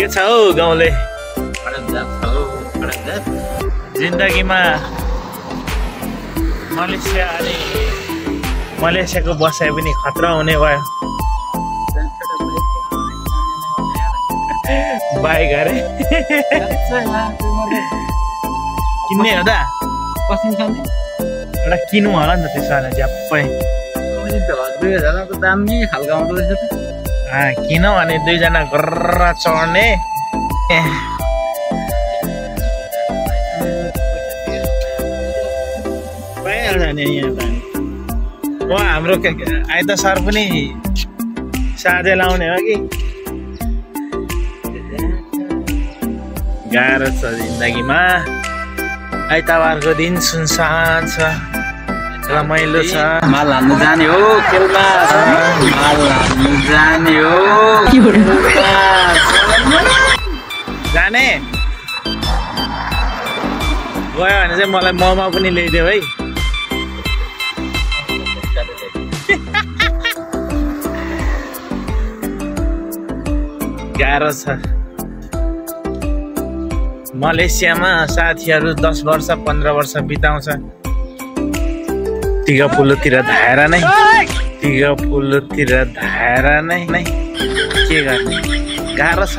के छ हौ गाउँले जिन्दगीमा मलेसियाको बसाइ पनि खतरा हुने भयो बाइक अरे किन्ने हो दा एउटा किन्नु होला नि त त्यसो भने झ्याप्पै किन भने 2 जना गर्र चढ्ने पाइहाल्छ नि यहाँ हाम्रो आइता सर पनि साझे लाउने हो कि गाह्रो छ जिन्दगीमा आइतबारको दिन सुनसान छ रमाइलो छ माल हान्नु जाने हो खेलमा माल हान्नु जाने हो जाने गयो भने चाहिँ मलाई मोमो पनि ल्याइदेऊ है गाह्रो छ मलेसियामा साथीहरू 10 वर्ष 15 वर्ष बिताउँछ टिकापुलोतिर धाएर नै के गर्ने गाह्रो छ